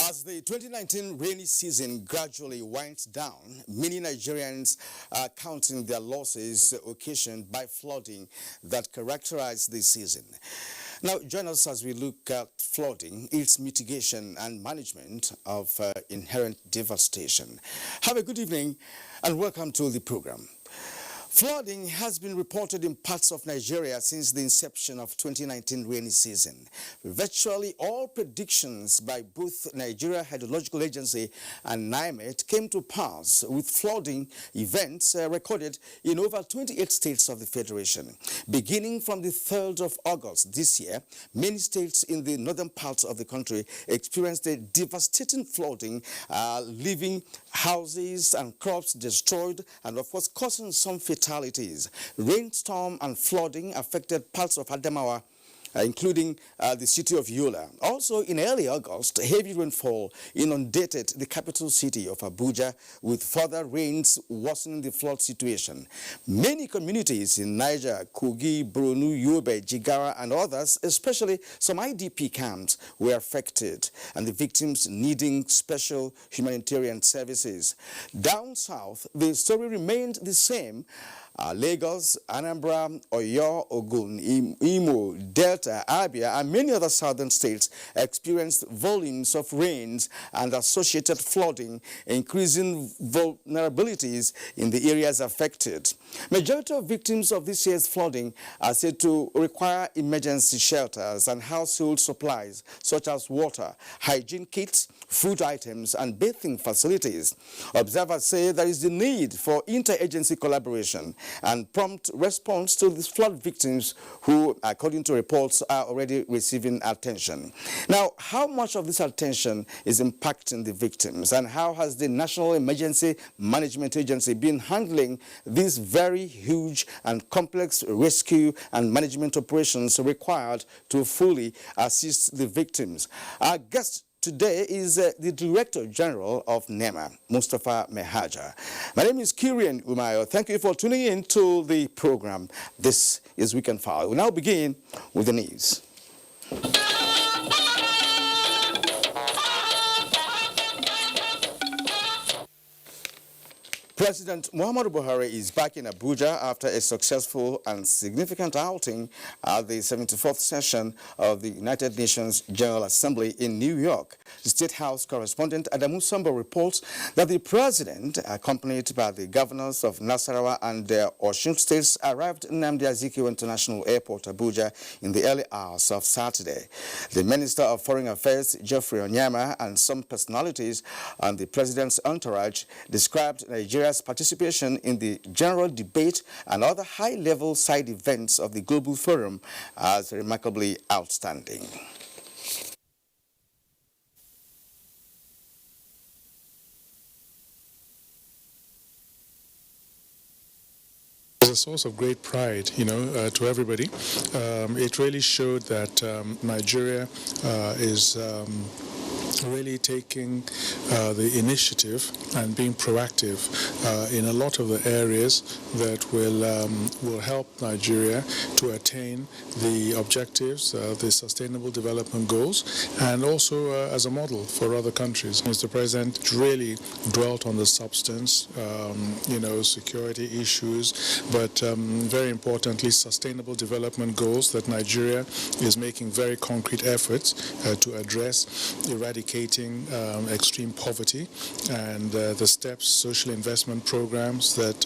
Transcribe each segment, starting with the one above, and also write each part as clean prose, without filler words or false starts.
As the 2019 rainy season gradually winds down, many Nigerians are counting their losses occasioned by flooding that characterized the season. Now, join us as we look at flooding, its mitigation and management of inherent devastation. Have a good evening and welcome to the program. Flooding has been reported in parts of Nigeria since the inception of 2019 rainy season. Virtually all predictions by both Nigeria Hydrological Agency and NEMA came to pass, with flooding events recorded in over 28 states of the Federation. Beginning from the 3rd of August this year, many states in the northern parts of the country experienced a devastating flooding, leaving houses and crops destroyed and, of course, causing some fatalities. Rainstorm and flooding affected parts of Adamawa, including the city of Yola. Also, in early August, heavy rainfall inundated the capital city of Abuja, with further rains worsening the flood situation. Many communities in Niger, Kogi, Borno, Yobe, Jigawa, and others, especially some IDP camps, were affected, and the victims needing special humanitarian services. Down south, the story remained the same. Lagos, Anambra, Oyo, Ogun, Imo, Delta, Abia, and many other southern states experienced volumes of rains and associated flooding, increasing vulnerabilities in the areas affected. Majority of victims of this year's flooding are said to require emergency shelters and household supplies such as water, hygiene kits, food items, and bathing facilities. Observers say there is the need for interagency collaboration and prompt response to these flood victims who, according to reports, are already receiving attention. Now, how much of this attention is impacting the victims, and how has the National Emergency Management Agency been handling these very huge and complex rescue and management operations required to fully assist the victims? Our guest today is the Director General of NEMA, Mustafa Mehaja. My name is Kieran Umeayo. Thank you for tuning in to the program. This is Weekend File. We now begin with the news. President Muhammadu Buhari is back in Abuja after a successful and significant outing at the 74th session of the United Nations General Assembly in New York. The State House correspondent Adamu Sambo reports that the president, accompanied by the governors of Nasarawa and Osun states, arrived in Nnamdi Azikiwe International Airport, Abuja, in the early hours of Saturday. The Minister of Foreign Affairs, Geoffrey Onyema, and some personalities on the president's entourage described Nigeria's participation in the general debate and other high-level side events of the Global Forum as remarkably outstanding. It's a source of great pride, to everybody. It really showed that Nigeria is really taking the initiative and being proactive in a lot of the areas that will help Nigeria to attain the objectives, the Sustainable Development Goals, and also as a model for other countries. Mr. President really dwelt on the substance, security issues, but very importantly, Sustainable Development Goals that Nigeria is making very concrete efforts to address, eradicating extreme poverty, and the steps, social investment programs that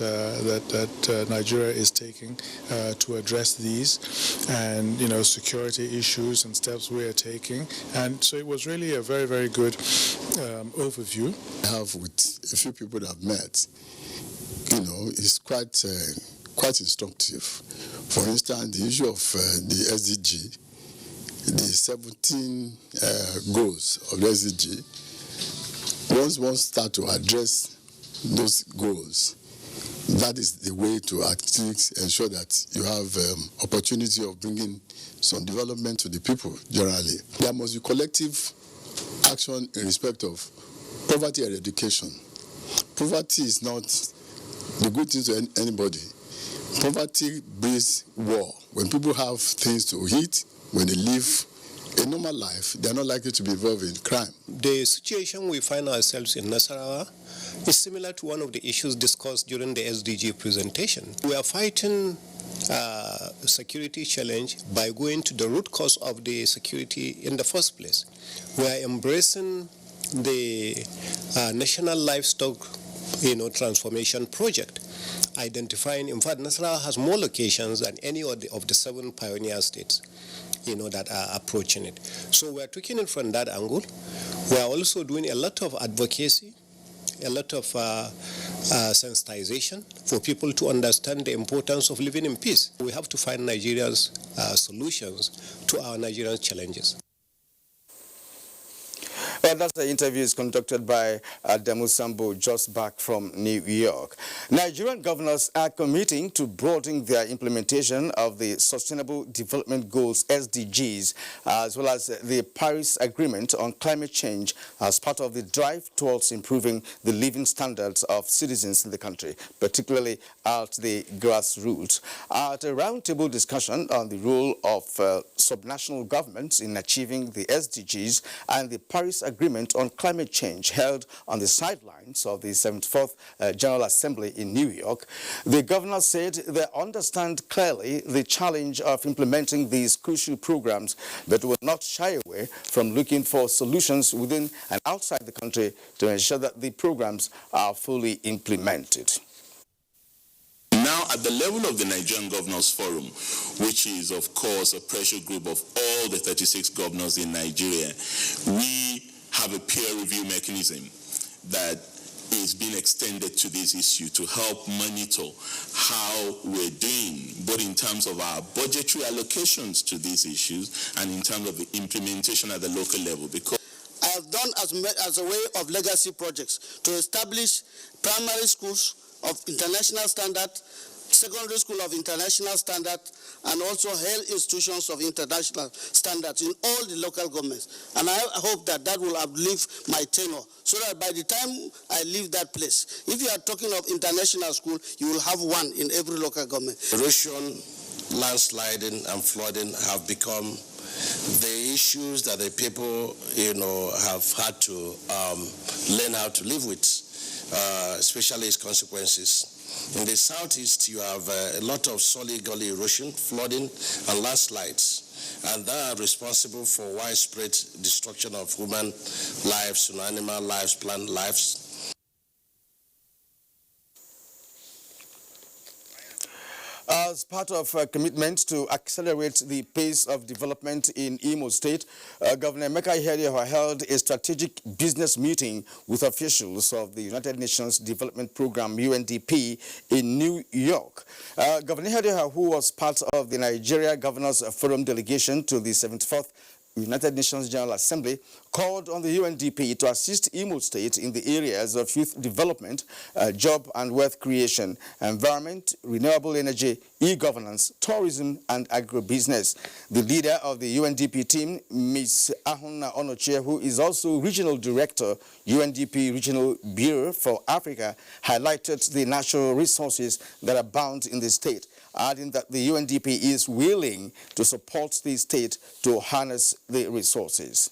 Nigeria is taking to address these, and security issues and steps we are taking. And so it was really a very, very good overview. I have with a few people that I've met, is quite instructive. For instance, the issue of the SDG, the 17 goals of the SDG, once one start to address those goals, that is the way to actually ensure that you have opportunity of bringing some development to the people generally. There must be collective action in respect of poverty eradication. Poverty is not the good thing to anybody. Poverty breeds war. When people have things to eat, when they live a normal life, they're not likely to be involved in crime. The situation we find ourselves in Nasarawa is similar to one of the issues discussed during the SDG presentation. We are fighting security challenge by going to the root cause of the security in the first place. We are embracing the National Livestock Transformation Project, identifying, in fact, Nasarawa has more locations than any of the 7 pioneer states, that are approaching it. So we are taking it from that angle. We are also doing a lot of advocacy, a lot of sensitization for people to understand the importance of living in peace. We have to find Nigeria's solutions to our Nigerian challenges. Well, that's the interview is conducted by Adamu Sambo, just back from New York. Nigerian governors are committing to broadening their implementation of the Sustainable Development Goals, SDGs, as well as the Paris Agreement on climate change as part of the drive towards improving the living standards of citizens in the country, particularly at the grassroots. At a roundtable discussion on the role of subnational governments in achieving the SDGs and the Paris Agreement on climate change held on the sidelines of the 74th General Assembly in New York, the governor said they understand clearly the challenge of implementing these crucial programs, but will not shy away from looking for solutions within and outside the country to ensure that the programs are fully implemented. Now, at the level of the Nigerian Governors Forum, which is, of course, a pressure group of all the 36 governors in Nigeria, we have a peer review mechanism that is being extended to this issue to help monitor how we're doing, both in terms of our budgetary allocations to these issues and in terms of the implementation at the local level. Because I have done as a way of legacy projects to establish primary schools of international standard, secondary school of international standard, and also health institutions of international standards in all the local governments. And I hope that that will outlive my tenure, so that by the time I leave that place, if you are talking of international school, you will have one in every local government. Erosion, landsliding, and flooding have become the issues that the people, have had to learn how to live with, especially its consequences. In the southeast, you have a lot of solid gully erosion, flooding, and landslides, and they are responsible for widespread destruction of human lives, animal lives, plant lives. As part of a commitment to accelerate the pace of development in Imo State, Governor Emeka Ihedioha held a strategic business meeting with officials of the United Nations Development Program, UNDP, in New York. Governor Ihedioha, who was part of the Nigeria Governors Forum delegation to the 74th United Nations General Assembly, called on the UNDP to assist Imo State in the areas of youth development, job and wealth creation, environment, renewable energy, e-governance, tourism, and agribusiness. The leader of the UNDP team, Ms. Ahunna Onochie, who is also Regional Director, UNDP Regional Bureau for Africa, highlighted the natural resources that abound in the state, adding that the UNDP is willing to support the state to harness the resources.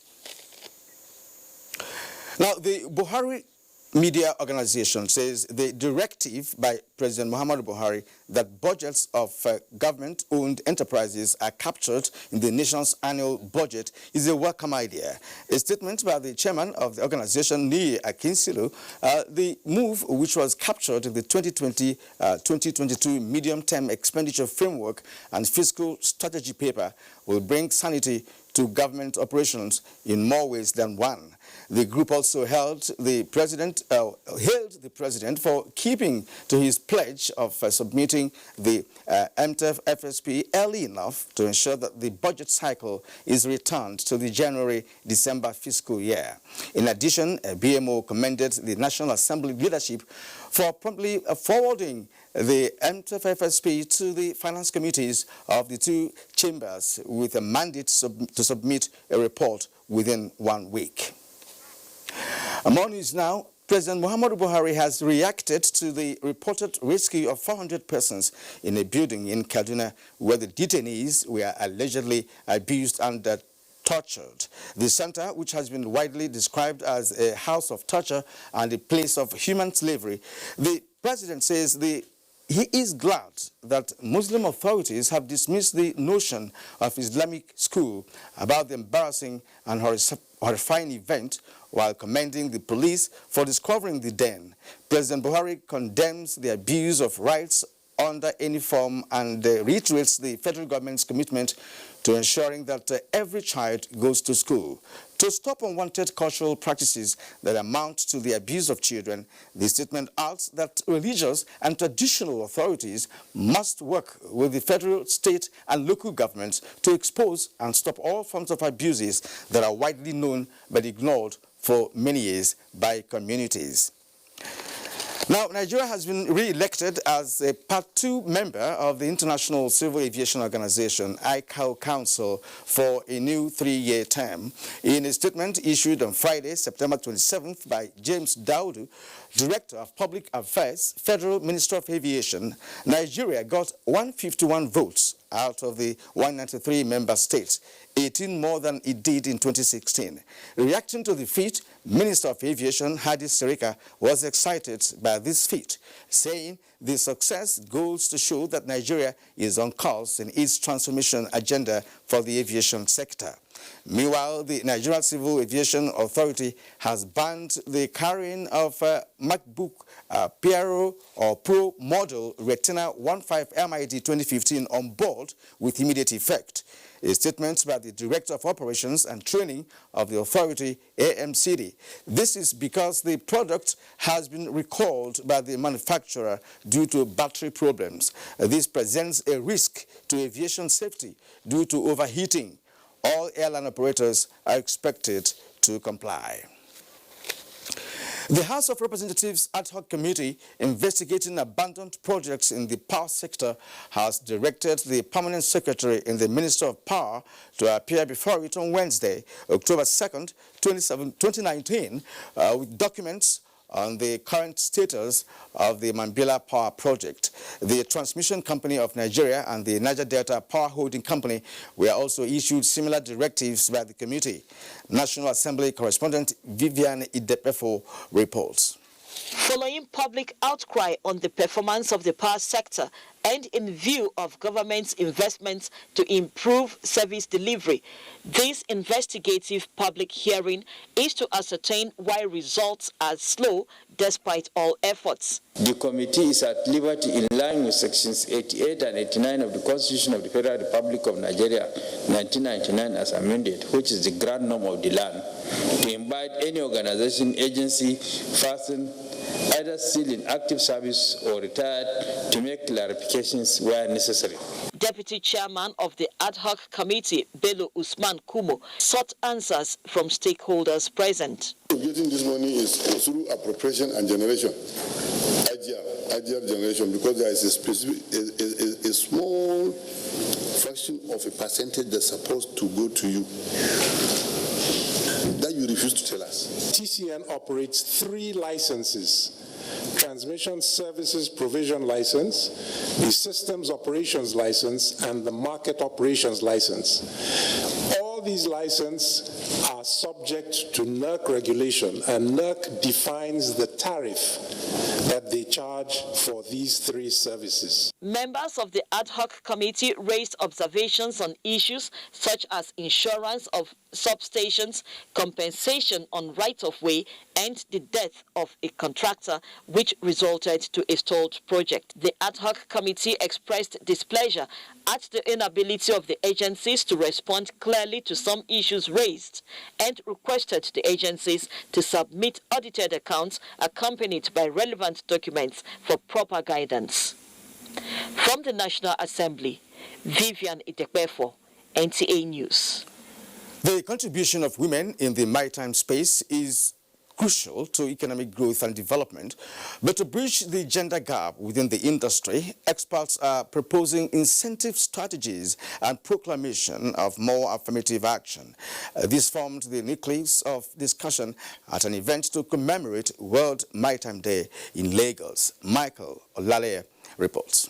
Now, the Buhari Media Organization says the directive by President Muhammadu Buhari that budgets of government-owned enterprises are captured in the nation's annual budget is a welcome idea. A statement by the chairman of the organization, Niyi Akinsilo, the move, which was captured in the 2020-2022 medium-term expenditure framework and fiscal strategy paper, will bring sanity to government operations in more ways than one. The group also hailed the president for keeping to his pledge of submitting the MTF FSP early enough to ensure that the budget cycle is returned to the January-December fiscal year. In addition, BMO commended the National Assembly leadership for promptly forwarding the MTF FSP to the finance committees of the two chambers with a mandate to submit a report within 1 week. More news now. President Muhammadu Buhari has reacted to the reported rescue of 400 persons in a building in Kaduna where the detainees were allegedly abused and tortured. The center, which has been widely described as a house of torture and a place of human slavery, the president says he is glad that Muslim authorities have dismissed the notion of Islamic school about the embarrassing and horrifying event, while commending the police for discovering the den. President Buhari condemns the abuse of rights under any form and reiterates the federal government's commitment to ensuring that every child goes to school. To stop unwanted cultural practices that amount to the abuse of children, the statement adds that religious and traditional authorities must work with the federal, state, and local governments to expose and stop all forms of abuses that are widely known but ignored for many years by communities. Now, Nigeria has been re-elected as a Part 2 member of the International Civil Aviation Organization, ICAO Council, for a new 3-year term. In a statement issued on Friday, September 27th by James Daudu, Director of Public Affairs, Federal Minister of Aviation, Nigeria got 151 votes out of the 193 member states, 18 more than it did in 2016. Reacting to the feat, Minister of Aviation Hadi Sirika was excited by this feat, saying the success goes to show that Nigeria is on course in its transformation agenda for the aviation sector. Meanwhile, the Nigerian Civil Aviation Authority has banned the carrying of MacBook Pro or Pro model Retina 15 MID 2015 on board with immediate effect. A statement by the Director of Operations and Training of the authority, AMCD. This is because the product has been recalled by the manufacturer due to battery problems. This presents a risk to aviation safety due to overheating. All airline operators are expected to comply. The House of Representatives Ad Hoc Committee investigating abandoned projects in the power sector has directed the Permanent Secretary in the Minister of Power to appear before it on Wednesday, October 2nd, 2019, with documents on the current status of the Mambila Power Project. The Transmission Company of Nigeria and the Niger Delta Power Holding Company were also issued similar directives by the committee. National Assembly correspondent Vivian Idepefo reports. Following public outcry on the performance of the power sector and in view of government's investments to improve service delivery, this investigative public hearing is to ascertain why results are slow despite all efforts. The committee is at liberty, in line with sections 88 and 89 of the Constitution of the Federal Republic of Nigeria, 1999 as amended, which is the grand norm of the land, to invite any organization, agency, person, either still in active service or retired, to make clarifications where necessary. Deputy Chairman of the Ad Hoc Committee, Bello Usman Kumo, sought answers from stakeholders present. Getting this money is through appropriation and generation, IGR generation, because there is a specific, a small fraction of a percentage that's supposed to go to you that you refuse to tell us. TCN operates 3 licenses: Transmission Services Provision License, the Systems Operations License, and the Market Operations License. All these licenses are subject to NERC regulation, and NERC defines the tariff that they charge for these 3 services. Members of the Ad Hoc Committee raised observations on issues such as insurance of substations, compensation on right-of-way, and the death of a contractor, which resulted to a stalled project. The Ad Hoc Committee expressed displeasure at the inability of the agencies to respond clearly to some issues raised and requested the agencies to submit audited accounts accompanied by relevant documents for proper guidance. From the National Assembly, Vivian Idekbefo, NTA News. The contribution of women in the maritime space is crucial to economic growth and development, but to bridge the gender gap within the industry, experts are proposing incentive strategies and proclamation of more affirmative action. This formed the nucleus of discussion at an event to commemorate World Maritime Day in Lagos. Michael Olale reports.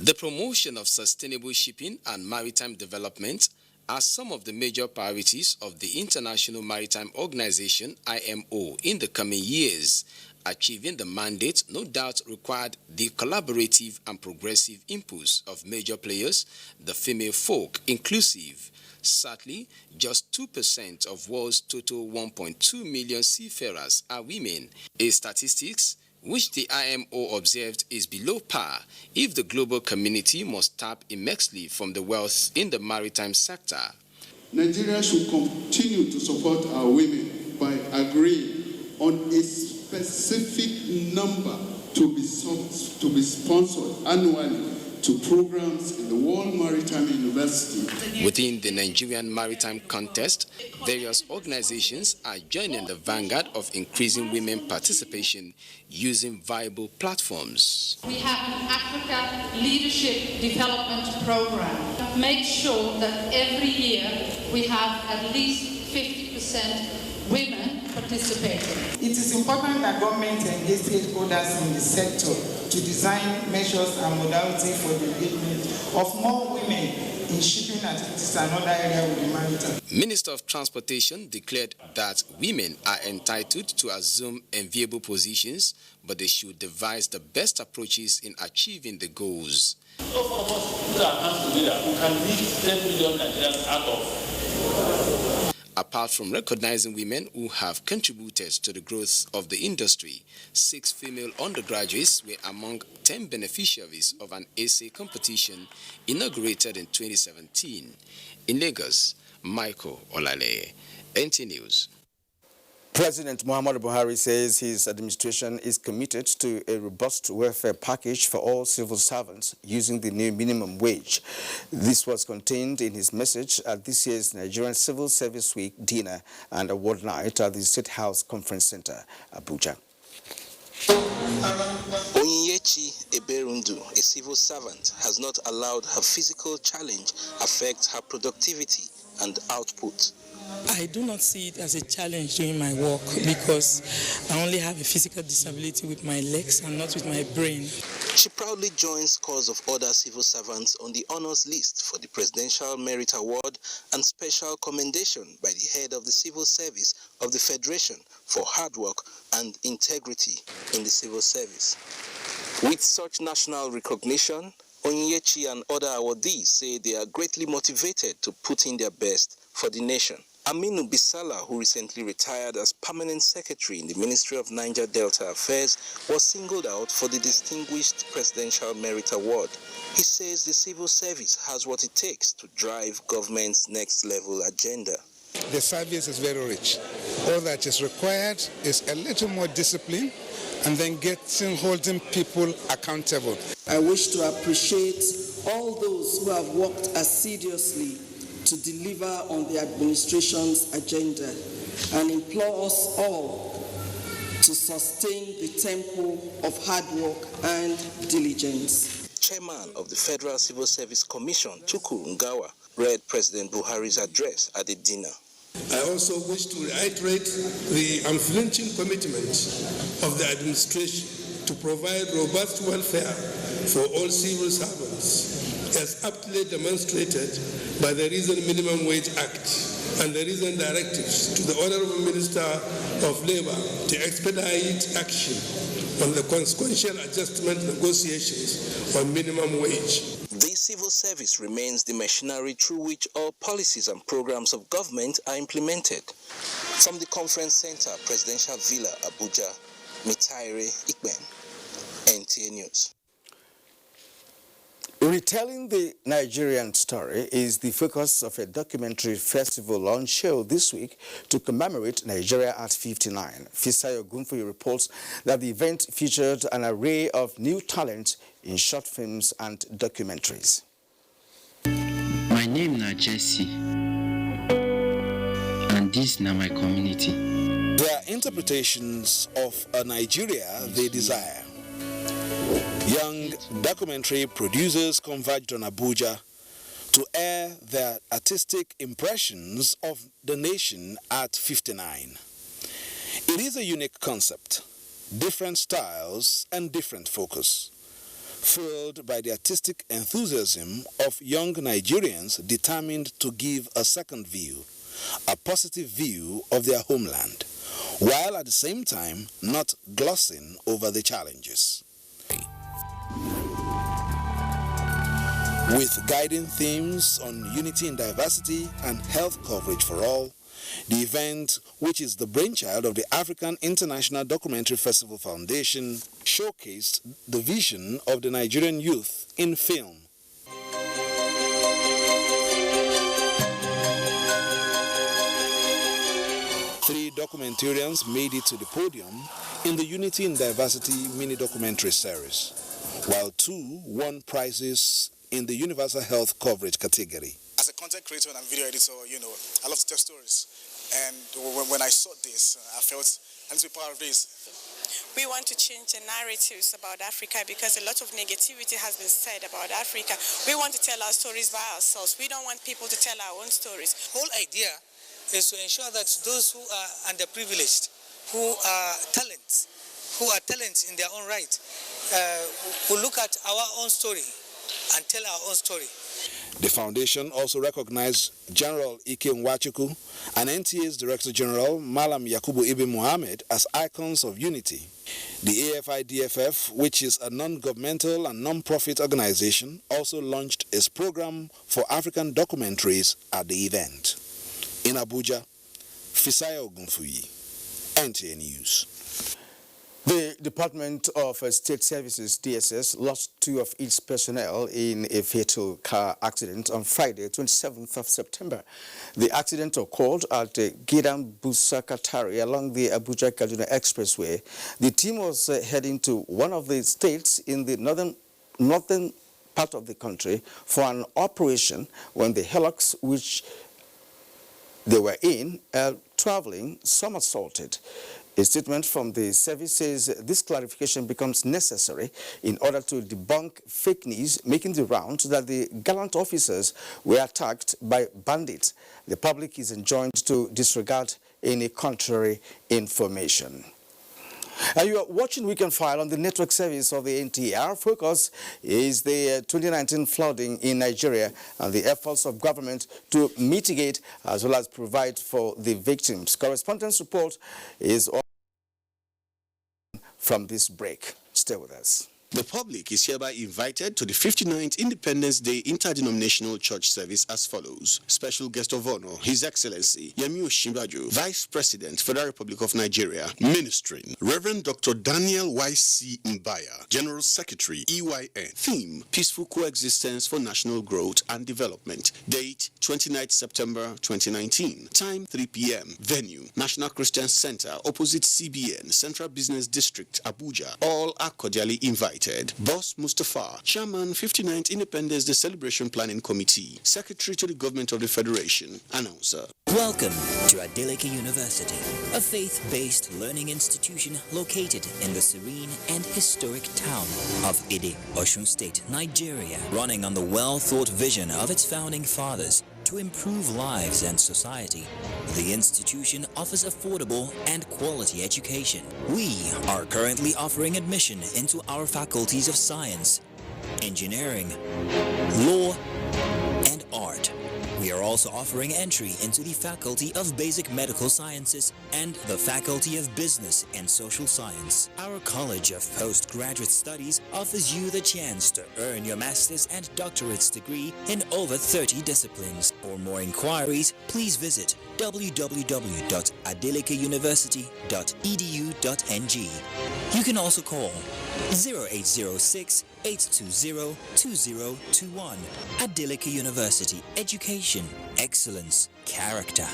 The promotion of sustainable shipping and maritime development are some of the major priorities of the International Maritime Organization, IMO, in the coming years. Achieving the mandate no doubt required the collaborative and progressive impulse of major players, the female folk inclusive. Sadly, just 2% of world's total 1.2 million seafarers are women, a statistics which the IMO observed is below par if the global community must tap immensely from the wealth in the maritime sector. Nigeria should continue to support our women by agreeing on a specific number to be sponsored annually to programs in the World Maritime University. Within the Nigerian maritime contest, various organizations are joining the vanguard of increasing women participation using viable platforms. We have an Africa Leadership Development Program. Make sure that every year we have at least 50% women participating. It is important that government engage stakeholders in the sector to design measures and modalities for the engagement of more women in shipping activities and other areas with the maritime. Minister of Transportation declared that women are entitled to assume enviable positions, but they should devise the best approaches in achieving the goals. Those of us put our hands together, we can lead 10 million Nigerians out of. Apart from recognizing women who have contributed to the growth of the industry, 6 female undergraduates were among 10 beneficiaries of an essay competition inaugurated in 2017. In Lagos, Michael Olale, NT News. President Muhammadu Buhari says his administration is committed to a robust welfare package for all civil servants using the new minimum wage. This was contained in his message at this year's Nigerian Civil Service Week dinner and award night at the State House Conference Center, Abuja. Onyechi Eberundu, a civil servant, has not allowed her physical challenge affect her productivity and output. I do not see it as a challenge doing my work because I only have a physical disability with my legs and not with my brain. She proudly joins scores of other civil servants on the honors list for the Presidential Merit Award and special commendation by the head of the Civil Service of the Federation for hard work and integrity in the civil service. With such national recognition, Onyechi and other awardees say they are greatly motivated to put in their best for the nation. Aminu Bisala, who recently retired as permanent secretary in the Ministry of Niger Delta Affairs, was singled out for the Distinguished Presidential Merit Award. He says the civil service has what it takes to drive government's next level agenda. The service is very rich. All that is required is a little more discipline and then holding people accountable. I wish to appreciate all those who have worked assiduously to deliver on the administration's agenda and implore us all to sustain the tempo of hard work and diligence. Chairman of the Federal Civil Service Commission, Tukur Ngawa, read President Buhari's address at the dinner. I also wish to reiterate the unflinching commitment of the administration to provide robust welfare for all civil servants, as aptly demonstrated by the recent Minimum Wage Act and the recent directives to the Honorable Minister of Labour to expedite action on the consequential adjustment negotiations on minimum wage. The civil service remains the machinery through which all policies and programs of government are implemented. From the conference center, Presidential Villa, Abuja, Mitaire Ikben, NTA News. Retelling the Nigerian story is the focus of a documentary festival on show this week to commemorate Nigeria at 59. Fisayo Gunfuyi reports that the event featured an array of new talent in short films and documentaries. My name is Jesse, and this is my community. They are interpretations of a Nigeria they desire. Young documentary producers converged on Abuja to air their artistic impressions of the nation at 59. It is a unique concept, different styles and different focus. fueled by the artistic enthusiasm of young Nigerians determined to give a second view, a positive view of their homeland, while at the same time not glossing over the challenges. With guiding themes on unity in diversity and health coverage for all, the event, which is the brainchild of the African International Documentary Festival Foundation, showcased the vision of the Nigerian youth in film. Three documentarians made it to the podium in the Unity in Diversity mini-documentary series, while two won prizes in the Universal Health Coverage category. As a content creator and video editor, I love to tell stories. And when I saw this, I felt I need to be part of this. We want to change the narratives about Africa because a lot of negativity has been said about Africa. We want to tell our stories by ourselves. We don't want people to tell our own stories. The whole idea is to ensure that those who are underprivileged, who are talents in their own right, will look at our own story and tell our own story. The foundation also recognized General Ike Nwachukwu and NTA's Director General Malam Yakubu Ibn Mohammed as icons of unity. The AFIDFF, which is a non-governmental and non-profit organization, also launched its program for African documentaries at the event. In Abuja, Fisaya Ogunfuyi, NTA News. The Department of State Services, DSS, lost 2 of its personnel in a fatal car accident on Friday, 27th of September. The accident occurred at Gidan Busakatari along the Abuja-Kaduna Expressway. The team was heading to one of the states in the northern part of the country for an operation when the Hilux, which they were in, traveling, somersaulted. A statement from the service says this clarification becomes necessary in order to debunk fake news making the rounds that the gallant officers were attacked by bandits. The public is enjoined to disregard any contrary information. You are watching Weekend File on the network service of the NTA. Our focus is the 2019 flooding in Nigeria and the efforts of government to mitigate as well as provide for the victims. Correspondence report is on from this break. Stay with us. The public is hereby invited to the 59th Independence Day Interdenominational Church service as follows. Special guest of honor, His Excellency Yemi Osinbajo, Vice President, Federal Republic of Nigeria, ministering. Reverend Dr. Daniel Y.C. Mbaya, General Secretary, EYN. Theme, Peaceful Coexistence for National Growth and Development. Date, 29th September 2019. Time, 3 p.m. Venue, National Christian Center, opposite CBN, Central Business District, Abuja. All are cordially invited. Boss Mustafa, Chairman, 59th Independence Day Celebration Planning Committee, Secretary to the Government of the Federation, Announcer. Welcome to Adeleke University, a faith-based learning institution located in the serene and historic town of Ide, Osun State, Nigeria, running on the well-thought vision of its founding fathers to improve lives and society. The institution offers affordable and quality education. We are currently offering admission into our faculties of science, engineering, law, and art. We are also offering entry into the Faculty of Basic Medical Sciences and the Faculty of Business and Social Science. Our College of Postgraduate Studies offers you the chance to earn your master's and doctorate's degree in over 30 disciplines. For more inquiries, please visit www.adelikeuniversity.edu.ng. You can also call 0806-820-2021. Adeleke University. Education, excellence, character.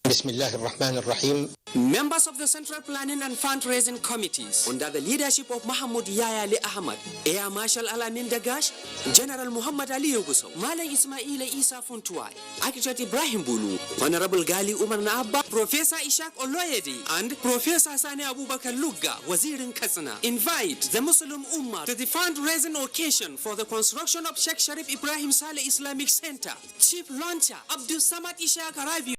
Bismillahirrahmanirrahim. Members of the Central Planning and Fundraising Committees, under the leadership of Mahmoud Yaya Ali Ahmad, Air Marshal Alamin Dagash, General Muhammad Ali Yoguso, Malang Ismail Isa Funtuai, Architect Ibrahim Bulu, Honorable Gali Umar Naabba, Professor Ishaq Oloyedi, and Professor Sani Abubakar Lugga, Wazirin Kasana, invite the Muslim Ummah to the fundraising occasion for the construction of Sheikh Sharif Ibrahim Saleh Islamic Center. Chief Launcher Abdul Samad Ishaq Arabi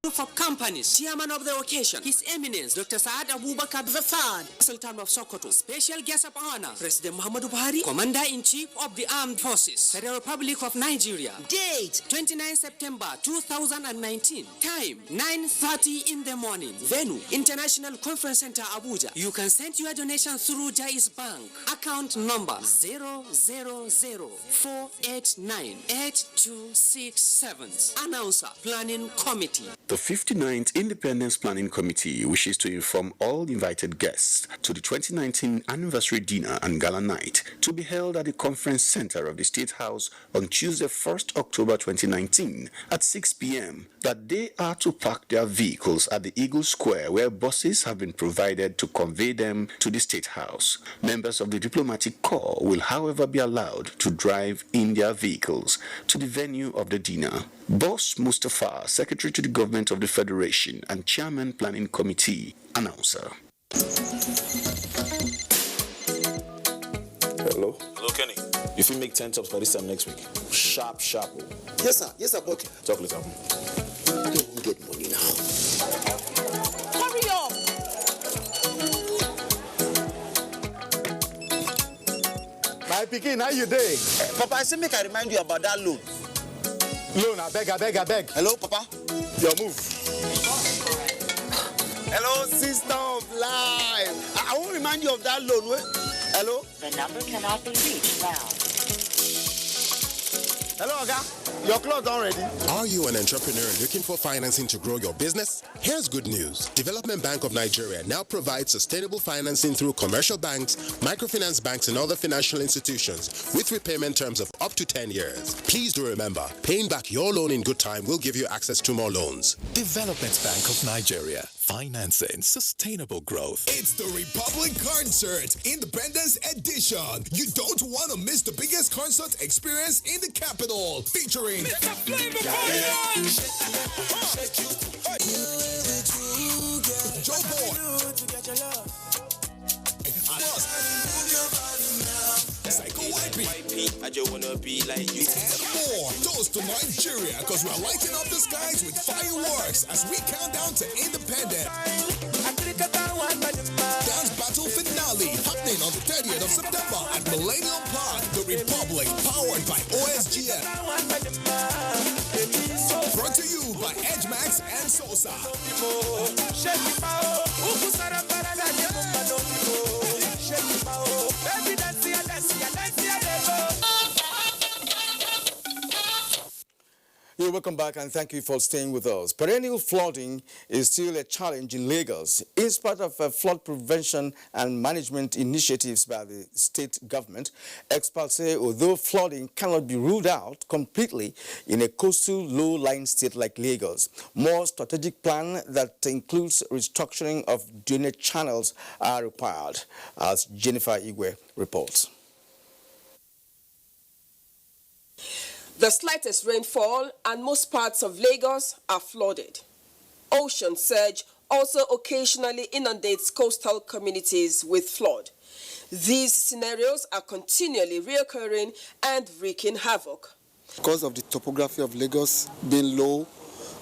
For companies, chairman of the occasion, His Eminence Dr. Saad Abubakar III, Sultan of Sokoto, special guest of honor, President Muhammadu Buhari, Commander-in-Chief of the Armed Forces, Federal Republic of Nigeria. Date 29 September 2019. Time 9:30 in the morning. Venue International Conference Center, Abuja. You can send your donation through Jaiz Bank. Account number 000-489-8267. Announcer, Planning Committee. The 59th Independence Planning Committee wishes to inform all invited guests to the 2019 anniversary dinner and gala night to be held at the Conference Center of the State House on Tuesday, 1st October 2019 at 6 p.m. that they are to park their vehicles at the Eagle Square, where buses have been provided to convey them to the State House. Members of the diplomatic corps will, however, be allowed to drive in their vehicles to the venue of the dinner. Boss Mustafa, Secretary to the Government of the Federation and Chairman Planning Committee, announcer. Hello? Hello, Kenny. You feel make 10 tops by this time next week? Sharp. Yes, sir. Yes, sir, but... Talk later. You don't get money now. Hurry up! My pikin, how you doing? Papa, I say make I remind you about that loan. Loan, I beg. Hello, Papa? Your move. Hello, sister of life. I won't remind you of that loan. Wait. Hello? The number cannot be reached now. Hello, Oga. Your clothes already. Are you an entrepreneur looking for financing to grow your business? Here's good news. Development Bank of Nigeria now provides sustainable financing through commercial banks, microfinance banks, and other financial institutions with repayment terms of up to 10 years. Please do remember, paying back your loan in good time will give you access to more loans. Development Bank of Nigeria. Financing sustainable growth. It's the Republic Concert Independence Edition. You don't want to miss the biggest concert experience in the capital, featuring Joe Boy, Psycho YP, I just wanna be like you. And more. Toast to Nigeria, because we're lighting up the skies with fireworks as we count down to independence. Dance Battle Finale happening on the 30th of September at Millennium Park, the Republic, powered by OSGN. Brought to you by EdgeMax and Sosa. You're welcome back and thank you for staying with us. Perennial flooding is still a challenge in Lagos. In spite of flood prevention and management initiatives by the state government, experts say although flooding cannot be ruled out completely in a coastal low-lying state like Lagos, more strategic plan that includes restructuring of drainage channels are required, as Jennifer Igwe reports. The slightest rainfall and most parts of Lagos are flooded. Ocean surge also occasionally inundates coastal communities with flood. These scenarios are continually reoccurring and wreaking havoc. Because of the topography of Lagos being low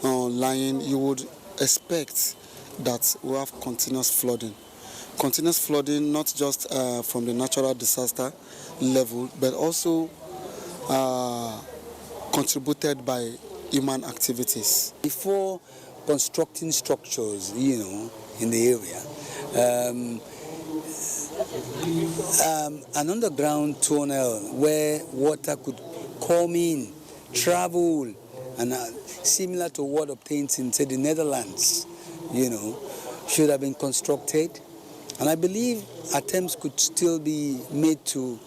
lying, you would expect that we have continuous flooding. Continuous flooding not just from the natural disaster level, but also contributed by human activities. Before constructing structures, in the area, an underground tunnel where water could come in, travel, and similar to what obtained in, say, the Netherlands, should have been constructed. And I believe attempts could still be made to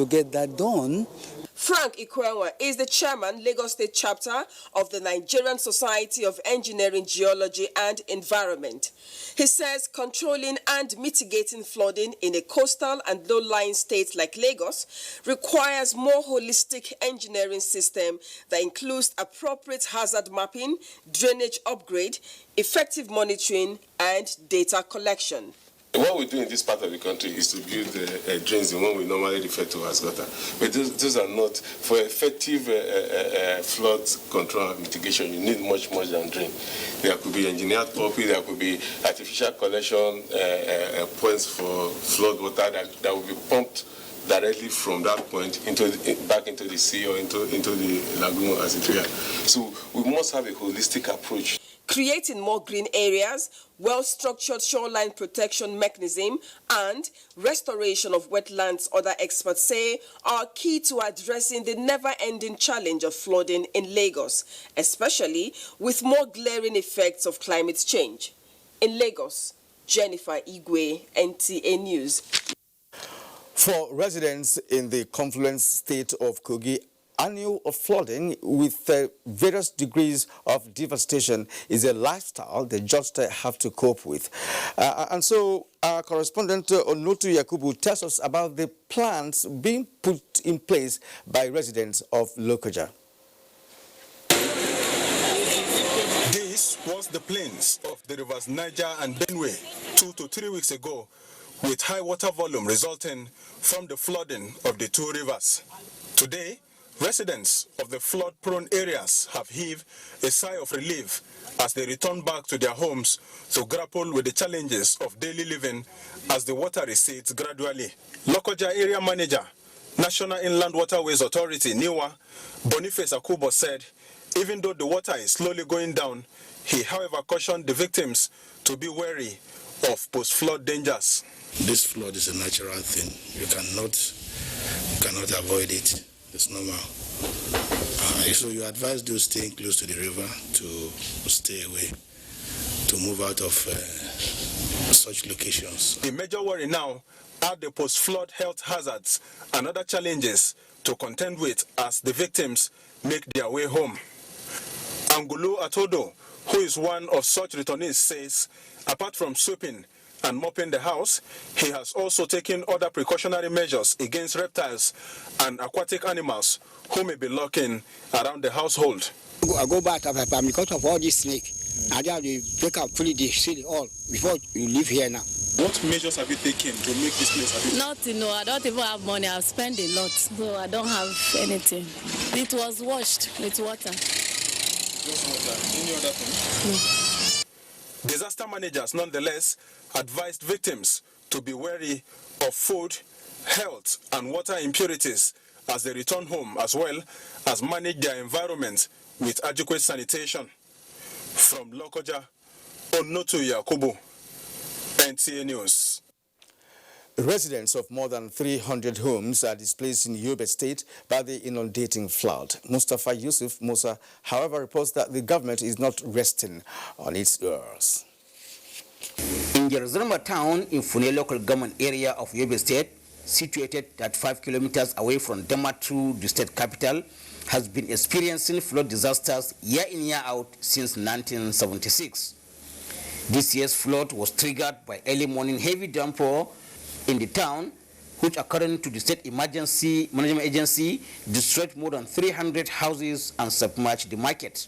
get that done. Frank Ikwewa is the chairman, Lagos State Chapter of the Nigerian Society of Engineering, Geology and Environment. He says controlling and mitigating flooding in a coastal and low-lying state like Lagos requires more holistic engineering system that includes appropriate hazard mapping, drainage upgrade, effective monitoring and data collection. What we do in this part of the country is to build drains, the one we normally refer to as gutter. But those are not. For effective flood control and mitigation, you need much more than drain. There could be engineered pumping, there could be artificial collection points for flood water that will be pumped directly from that point back into the sea or into the lagoon as it were. So we must have a holistic approach. Creating more green areas, well-structured shoreline protection mechanism, and restoration of wetlands, other experts say, are key to addressing the never-ending challenge of flooding in Lagos, especially with more glaring effects of climate change. In Lagos, Jennifer Igwe, NTA News. For residents in the confluence state of Kogi, annual flooding with various degrees of devastation is a lifestyle they just have to cope with. And so our correspondent Onotu Yakubu tells us about the plans being put in place by residents of Lokoja. This was the plains of the rivers Niger and Benue 2 to 3 weeks ago, with high water volume resulting from the flooding of the two rivers. Today, residents of the flood-prone areas have heaved a sigh of relief as they return back to their homes to grapple with the challenges of daily living as the water recedes gradually. Lokoja Area Manager, National Inland Waterways Authority, NEMA, Boniface Akubo said, even though the water is slowly going down, he, however, cautioned the victims to be wary of post-flood dangers. This flood is a natural thing. You cannot avoid it. It's normal. So you advise those staying close to the river to stay away, to move out of such locations. The major worry now are the post-flood health hazards and other challenges to contend with as the victims make their way home. Angulu Atodo, who is one of such returnees, says, apart from sweeping and mopping the house, he has also taken other precautionary measures against reptiles and aquatic animals who may be lurking around the household. I go back because of all this snake. I have to pick up fully the city all before you live here now. What measures have you taken to make this place happy? Nothing, no. I don't even have money. I've spent a lot, so I don't have anything. It was washed with water. Just water. Any other thing? No. Disaster managers, nonetheless, advised victims to be wary of food, health, and water impurities as they return home, as well as manage their environment with adequate sanitation. From Lokoja, Onotu Yakubu, NTA News. Residents of more than 300 homes are displaced in Yobe State by the inundating flood. Mustafa Yusuf Musa, however, reports that the government is not resting on its laurels. In Jerusalem town in Fune local government area of Yobe State, situated at 5 kilometers away from Damaturu, the state capital, has been experiencing flood disasters year in year out since 1976. This year's flood was triggered by early morning heavy downpour in the town, which according to the State Emergency Management Agency, destroyed more than 300 houses and submerged the market.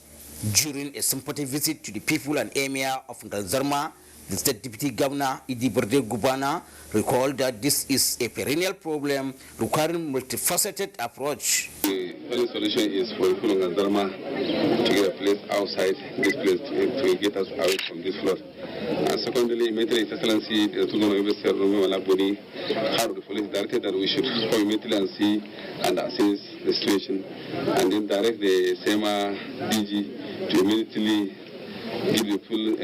During a sympathy visit to the people and emir of Ngalzarma, the State Deputy Governor Idi Berde Gubana recalled that this is a perennial problem requiring multifaceted approach. The only solution is for people in Ngalzarma to get a place outside this place to get us away from this flood. And secondly, immediately, His Excellency, the head of the police directed that we should go immediately and see and assess the situation, and then direct the SEMA DG to immediately give the full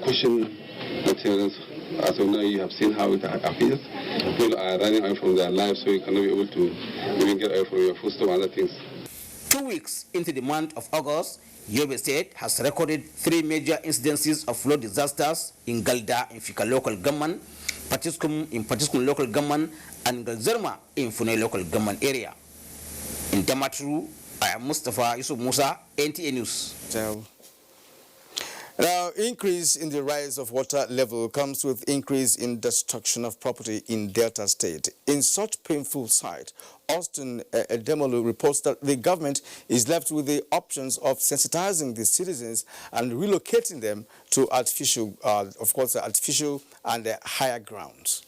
cushion materials. As of now, you have seen how it appears. People are running away from their lives, so you cannot be able to even get away from your foodstuff and other things. 2 weeks into the month of August, Yobe State has recorded 3 major incidences of flood disasters in Galda in Fika local government, Patiskum in Patiskum local government, and Galzerma in Fune local government area. In Damaturu, I am Mustafa Yusuf Musa, NTA News. Now, increase in the rise of water level comes with increase in destruction of property in Delta State. In such painful sight, Austin Edemolu reports that the government is left with the options of sensitizing the citizens and relocating them to artificial and higher grounds.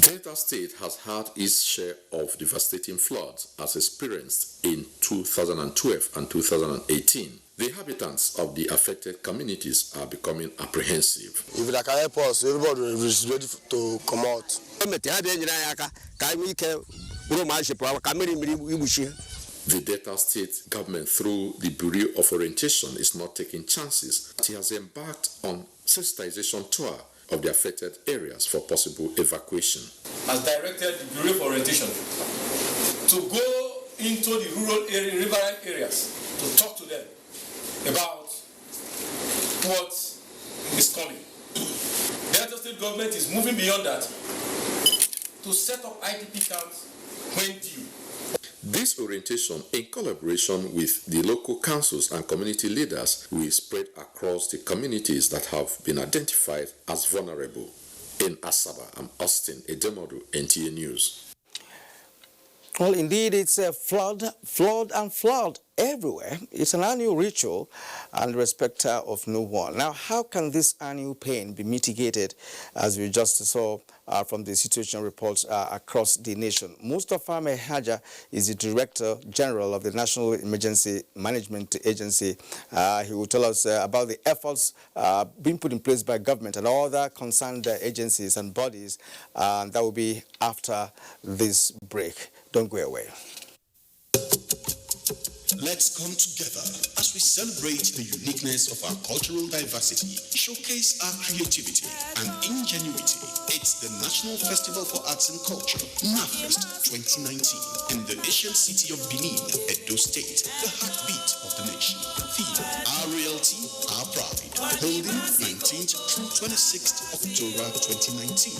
Delta State has had its share of devastating floods as experienced in 2012 and 2018. The inhabitants of the affected communities are becoming apprehensive. If they can help us, everybody is ready to come out. The Delta State government, through the Bureau of Orientation, is not taking chances. It has embarked on sensitization tour of the affected areas for possible evacuation. Has directed the Bureau of Orientation to go into the rural area, riverine areas, to talk to them about what is coming. The Delta State government is moving beyond that to set up IDP camps when due. This orientation, in collaboration with the local councils and community leaders, will spread across the communities that have been identified as vulnerable. In Asaba, I'm Austin Edemodu, NTA News. Well, indeed, it's a flood everywhere. It's an annual ritual and respecter of no one. Now, how can this annual pain be mitigated, as we just saw from the situation reports across the nation? Mustafa Mehaja is the Director General of the National Emergency Management Agency. He will tell us about the efforts being put in place by government and other concerned agencies and bodies. That will be after this break. Don't go away. Let's come together as we celebrate the uniqueness of our cultural diversity, showcase our creativity and ingenuity. It's the National Festival for Arts and Culture, NAFest 2019, in the ancient city of Benin, Edo State, the heartbeat of the nation. Theme, our reality, our pride. Holding 19th through 26th October 2019.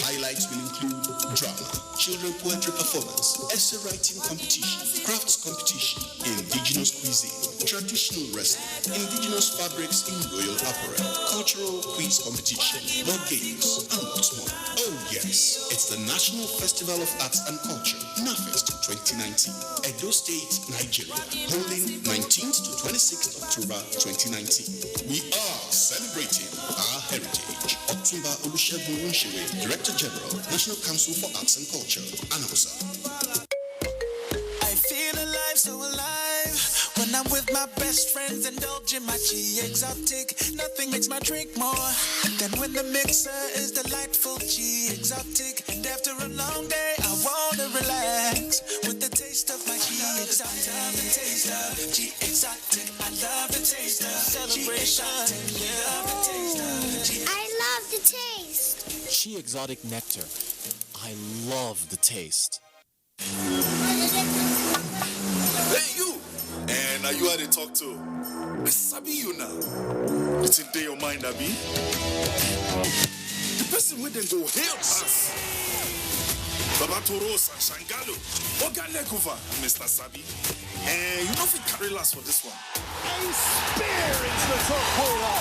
Highlights will include drama, children poetry performance, essay writing competition, crafts competition, indigenous cuisine, traditional wrestling, indigenous fabrics in royal apparel, cultural quiz competition, board games, and lots more. Oh yes, it's the National Festival of Arts and Culture, NAFest 2019, Edo State, Nigeria, holding 19th to 26th October 2019. We are celebrating our heritage. Otumba Olusegun Runshiwe, Director General, National Council for Arts and Culture, announcer. I feel alive, so alive. When I'm with my best friends, indulging my G exotic. Nothing makes my drink more than when the mixer is delightful G exotic. And after a long day, I wanna relax with the taste of my G exotic. I love the taste of G exotic. I love the taste of celebration. I love the taste. G exotic nectar. I love the taste. Hey, you! And are you how they talk to? I sabi you now. It's in your mind, Abi. The person with them go hail us. Baba Toros and Shangalo. Oganekuva, Mr. Sabi. And you know if we carry last for this one. A spear into the top corner.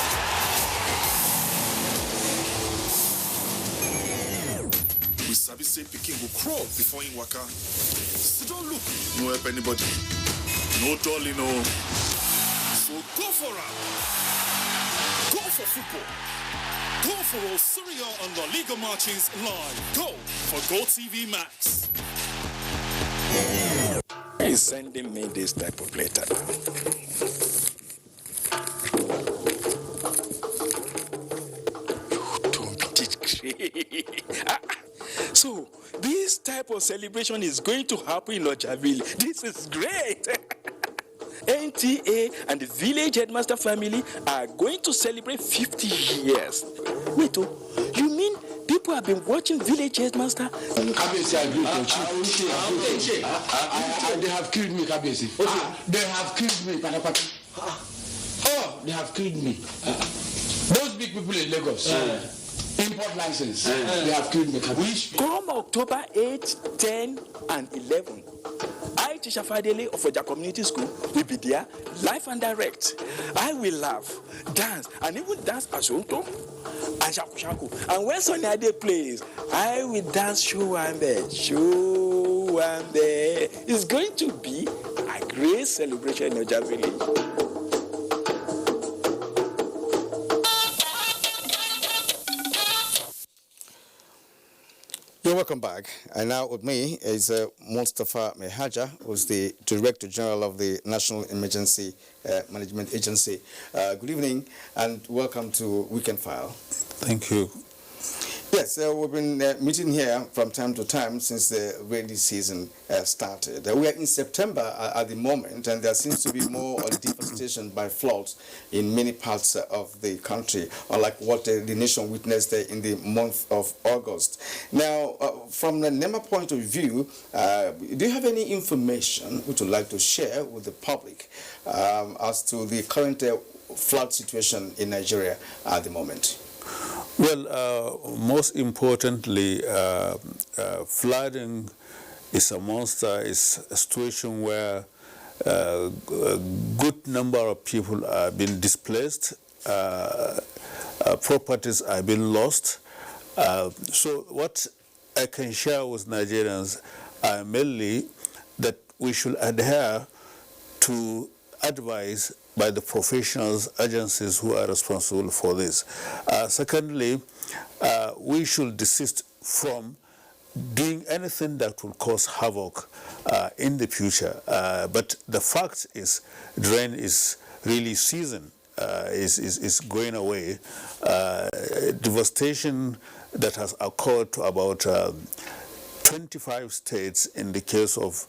We sabi say Peking will crawl before in waka. So don't look, no help anybody. No dolly, no. So go for it. Go for football. Go for Osirio on La Liga Martins live. Go for Go TV Max. He's sending me this type of letter. So, this type of celebration is going to happen in Lojaville. This is great. NTA and the village headmaster family are going to celebrate 50 years. Wait, you mean people have been watching village headmaster? Kabesi, I agree with you. They have killed me, Kabesi. They have killed me, Oh, they have killed me. Those big people in Lagos. Import license. They have killed me. Come October 8, 10, and 11, I, Teacher Fadele of Oja Community School, will be there live and direct. I will laugh, dance, and even dance asonto and shaku shaku. And when Sonny Ade plays, I will dance Showambe. It's going to be a great celebration in Oja Village. You're welcome back. And now with me is Mustafa Mehaja, who's the Director General of the National Emergency Management Agency. Good evening and welcome to Weekend File. Thank you. Yes, we've been meeting here from time to time since the rainy season started. We are in September at the moment, and there seems to be more devastation by floods in many parts of the country, unlike what the nation witnessed in the month of August. Now, from the NEMA point of view, do you have any information which you'd like to share with the public as to the current flood situation in Nigeria at the moment? Well, most importantly, flooding is a monster. It's a situation where a good number of people are being displaced, properties are being lost. So what I can share with Nigerians are mainly that we should adhere to advice by the professionals, agencies who are responsible for this. Secondly, we should desist from doing anything that will cause havoc in the future. But the fact is, rain is really season, is going away. Devastation that has occurred to about 25 states in the case of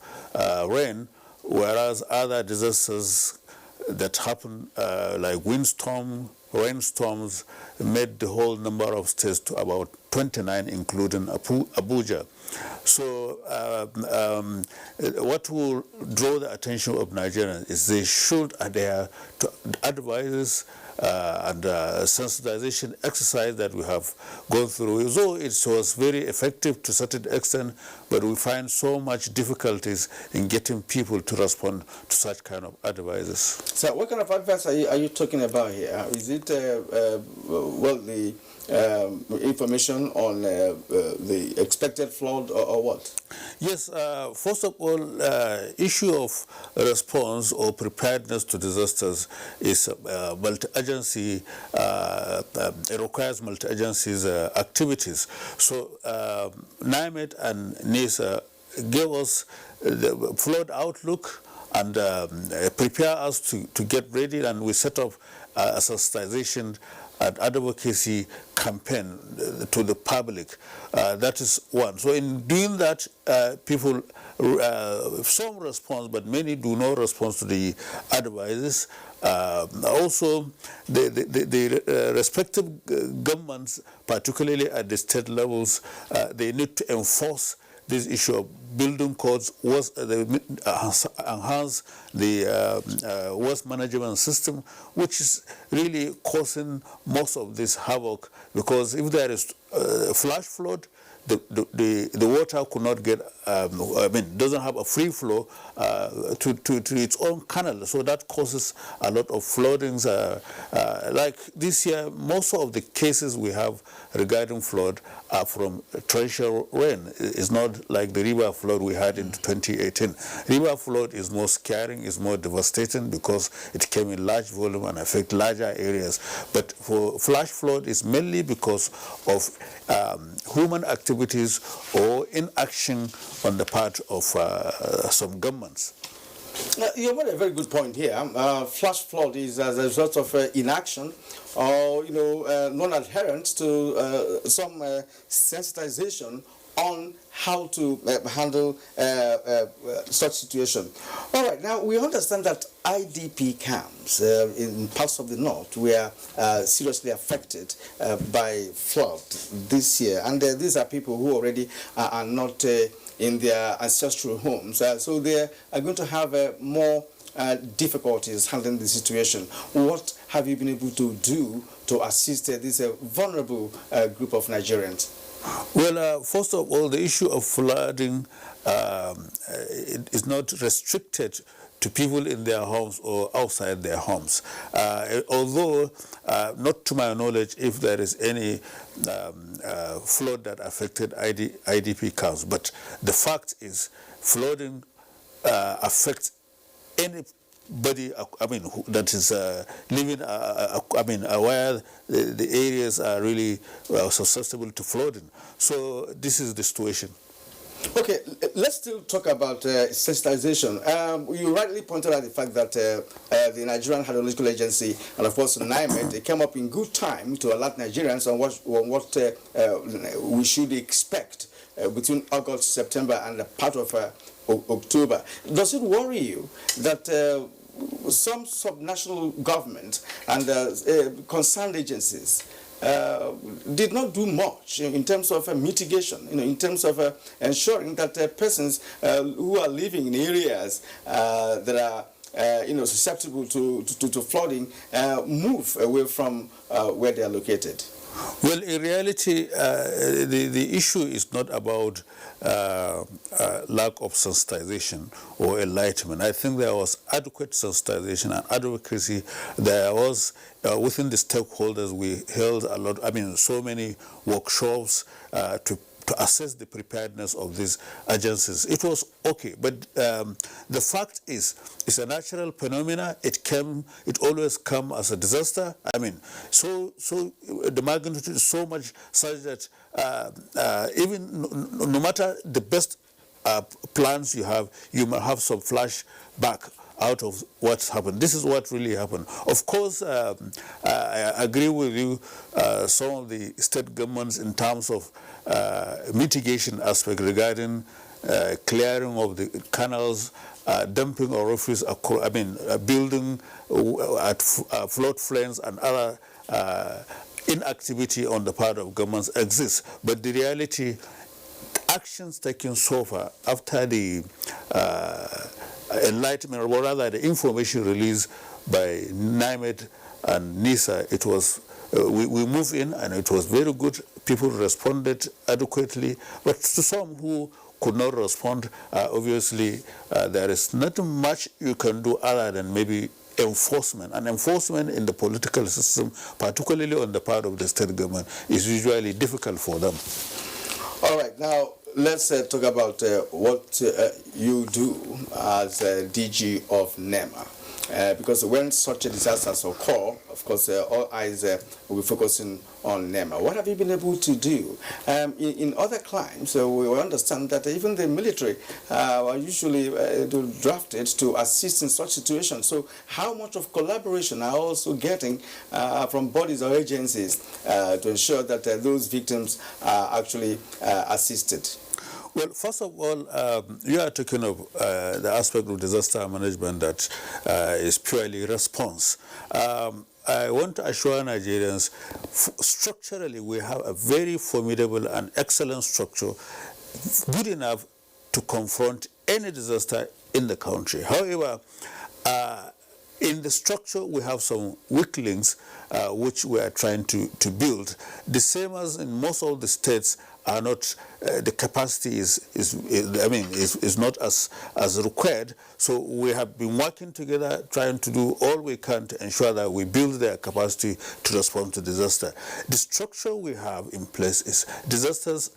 rain, whereas other disasters that happen like windstorm, rainstorms, made the whole number of states to about 29, including Abuja. So what will draw the attention of Nigerians is they should adhere to advices and sensitization exercise that we have gone through. Though it was very effective to a certain extent, but we find so much difficulties in getting people to respond to such kind of advices. So what kind of advice are you talking about here? Is it, well, the information on the expected flood or what? Yes, first of all, issue of response or preparedness to disasters is multi-agency, it requires multi-agencies activities. So NIMET and NISA gave us the flood outlook and prepare us to get ready, and we set up a sensitization and advocacy campaign to the public. That is one. So in doing that, people, some response, but many do not respond to the advices. Also, the respective governments, particularly at the state levels, they need to enforce this issue of building codes, enhance the waste management system, which is really causing most of this havoc, because if there is flash flood, the water could not get, doesn't have a free flow to its own canal, so that causes a lot of floodings. Like this year, most of the cases we have regarding flood are from torrential rain. It's not like the river flood we had in 2018. River flood is more scaring, is more devastating because it came in large volume and affect larger areas. But for flash flood, it's mainly because of human activities or inaction on the part of some governments. You made a very good point here. Flash flood is as a result of inaction or non-adherence to some sensitization on how to handle such situation. All right, now we understand that IDP camps in parts of the north were seriously affected by flood this year, and these are people who already are not in their ancestral homes, so they are going to have more difficulties handling the situation. What have you been able to do to assist this vulnerable group of Nigerians? Well, first of all, the issue of flooding is not restricted to people in their homes or outside their homes. Although, not to my knowledge, if there is any flood that affected IDP camps, but the fact is flooding affects anybody, I mean, that is living, where the areas are really susceptible to flooding. So this is the situation. Okay, let's still talk about sensitization. You rightly pointed out the fact that the Nigerian Hydrological Agency and, of course, NEMA, they came up in good time to alert Nigerians on what we should expect between August, September, and part of October. Does it worry you that some subnational government and concerned agencies did not do much in terms of mitigation, in terms of ensuring that persons who are living in areas that are susceptible to flooding move away from where they are located? Well, in reality, the issue is not about lack of sensitization or enlightenment. I think there was adequate sensitization and advocacy. There was, within the stakeholders, we held so many workshops to assess the preparedness of these agencies. It was okay, but the fact is, it's a natural phenomena. It always comes as a disaster. I mean, so the magnitude is so much such that even no matter the best plans you have, you might have some flashback out of what's happened. This is what really happened. Of course, I agree with you, some of the state governments in terms of mitigation aspect regarding clearing of the canals, dumping of refuse, building at floodplains and other inactivity on the part of governments exists. But the reality, actions taken so far after the enlightenment, or rather the information released by NIMED and NISA, it was, we moved in and it was very good. People responded adequately, but to some who could not respond, obviously there is not much you can do other than maybe enforcement. And enforcement in the political system, particularly on the part of the state government, is usually difficult for them. All right, now let's talk about what you do as DG of NEMA. Because when such a disaster occurs, of course, all eyes will be focusing on NEMA. What have you been able to do? In other climes, we understand that even the military are usually drafted to assist in such situations. So how much of collaboration are also getting from bodies or agencies to ensure that those victims are actually assisted? Well, first of all, you are talking of the aspect of disaster management that is purely response. I want to assure Nigerians, structurally, we have a very formidable and excellent structure, good enough to confront any disaster in the country. However, in the structure, we have some weak links which we are trying to build. The same as in most of the states are not, the capacity is not as required. So we have been working together, trying to do all we can to ensure that we build their capacity to respond to disaster. The structure we have in place is disasters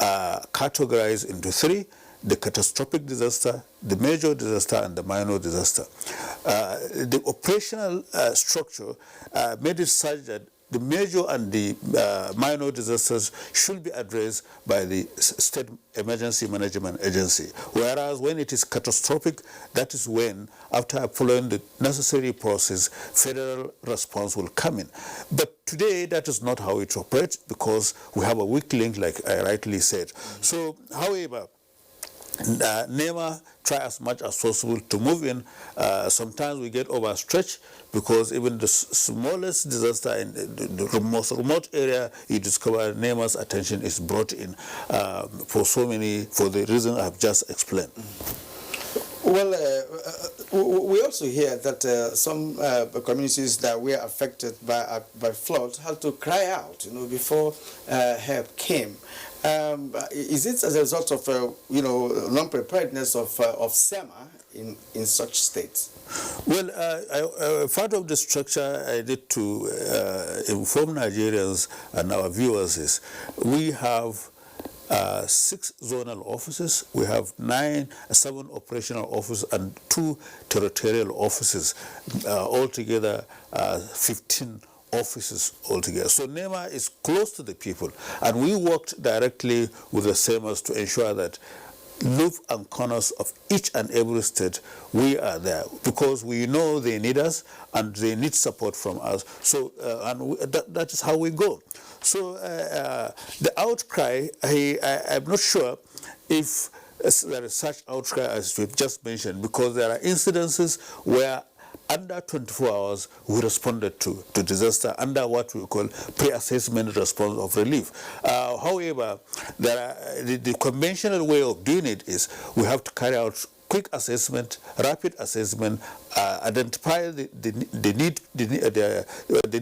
are categorized into three: the catastrophic disaster, the major disaster, and the minor disaster. The operational structure made it such that the major and the minor disasters should be addressed by the State Emergency Management Agency. Whereas when it is catastrophic, that is when, after following the necessary process, federal response will come in. But today, that is not how it operates, because we have a weak link, like I rightly said. So, however, NEMA try as much as possible to move in. Sometimes we get overstretched, because even the smallest disaster in the most remote area, you discover NEMA's attention is brought in for the reason I've just explained. Well, We also hear that some communities that were affected by flood had to cry out, before help came. Is it as a result of, non-preparedness of SEMA in such states? Well, part of the structure I did to inform Nigerians and our viewers is we have 6 zonal offices, we have 7 operational offices and 2 territorial offices, altogether 15 offices altogether. So NEMA is close to the people, and we worked directly with the SEMAs to ensure that loop and corners of each and every state, we are there because we know they need us and they need support from us. So, that is how we go. So, the outcry, I'm not sure if there is such outcry as we've just mentioned, because there are incidences where under 24 hours, we responded to disaster under what we call pre-assessment response of relief. However, the conventional way of doing it is we have to carry out quick assessment, rapid assessment, identify the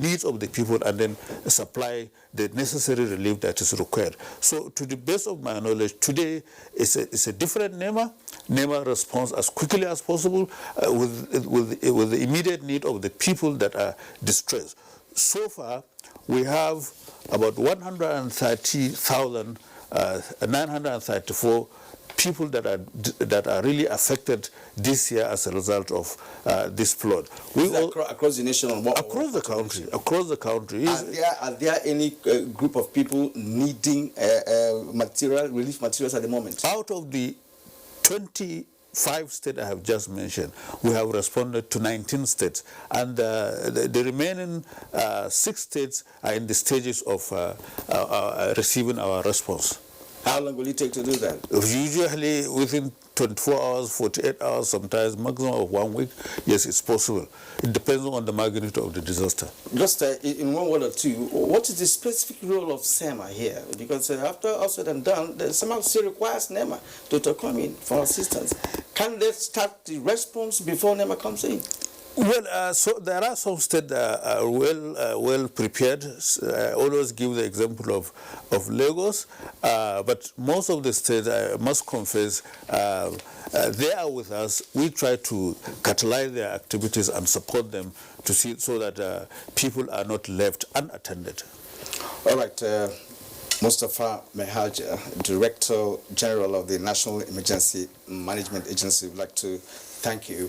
needs of the people, and then supply the necessary relief that is required. So, to the best of my knowledge, today it's a different NEMA. NEMA responds as quickly as possible with the immediate need of the people that are distressed. So far, we have about 130,934 people that are really affected this year as a result of this flood. Across the nation? Across the country. Across the country. Are there any group of people needing relief materials at the moment? Out of the 25 states I have just mentioned, we have responded to 19 states, and the remaining 6 states are in the stages of receiving our response. How long will it take to do that? Usually within 24 hours, 48 hours, sometimes maximum of 1 week. Yes, it's possible. It depends on the magnitude of the disaster. Just in one word or two, what is the specific role of SEMA here? Because after all said and done, SEMA still requires NEMA to come in for assistance. Can they start the response before NEMA comes in? Well, so there are some states that are well prepared. I always give the example of Lagos, but most of the states, I must confess, they are with us. We try to catalyze their activities and support them to see so that people are not left unattended. All right. Mustafa Mehaja, Director General of the National Emergency Management Agency, would like to thank you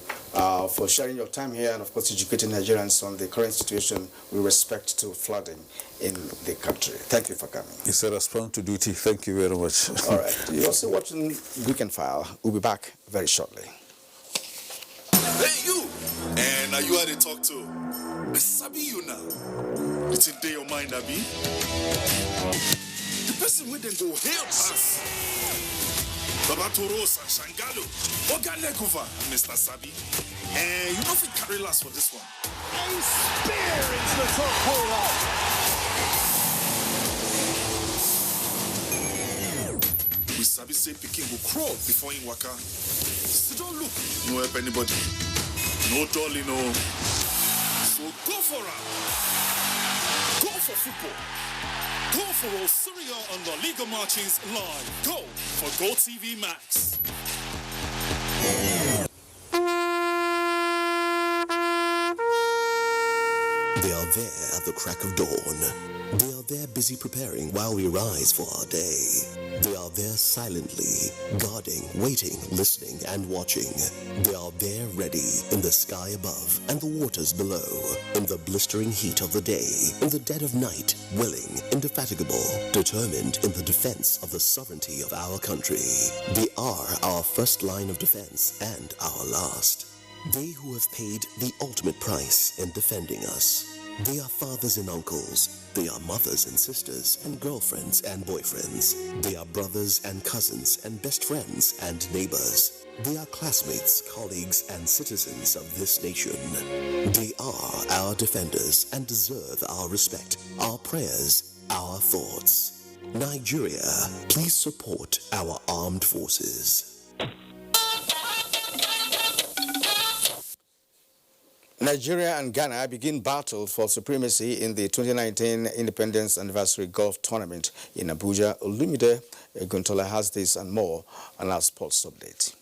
for sharing your time here and, of course, educating Nigerians on the current situation with respect to flooding in the country. Thank you for coming. It's a response to duty. Thank you very much. All right. You're also watching Weekend File. We'll be back very shortly. Hey, you! And are you how they talk to? I sabi you now. It's in day your mind, Abi. The person with them go help us. Babatoros and Shangalo, Oganekuva, Mr. Sabi. And you know if we carry last for this one. A spear into the top corner. We Sabi say Peking will crawl before in waka. So don't look, no help anybody. No dolly, no. So go for it. Go for football. Go for all Syria on the Liga Marches live. Go for Go TV Max. They are there at the crack of dawn. They are there busy preparing while we rise for our day. They are there silently, guarding, waiting, listening, and watching. They are there ready in the sky above and the waters below, in the blistering heat of the day, in the dead of night, willing, indefatigable, determined in the defense of the sovereignty of our country. They are our first line of defense and our last. They who have paid the ultimate price in defending us. They are fathers and uncles. They are mothers and sisters and girlfriends and boyfriends. They are brothers and cousins and best friends and neighbors. They are classmates, colleagues, and citizens of this nation. They are our defenders and deserve our respect, our prayers, our thoughts. Nigeria, please support our armed forces. Nigeria and Ghana begin battle for supremacy in the 2019 Independence Anniversary Golf Tournament in Abuja. Olumide Guntola has this and more on our sports update.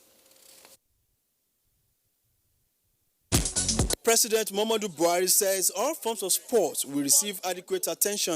President Muhammadu Buhari says all forms of sports will receive adequate attention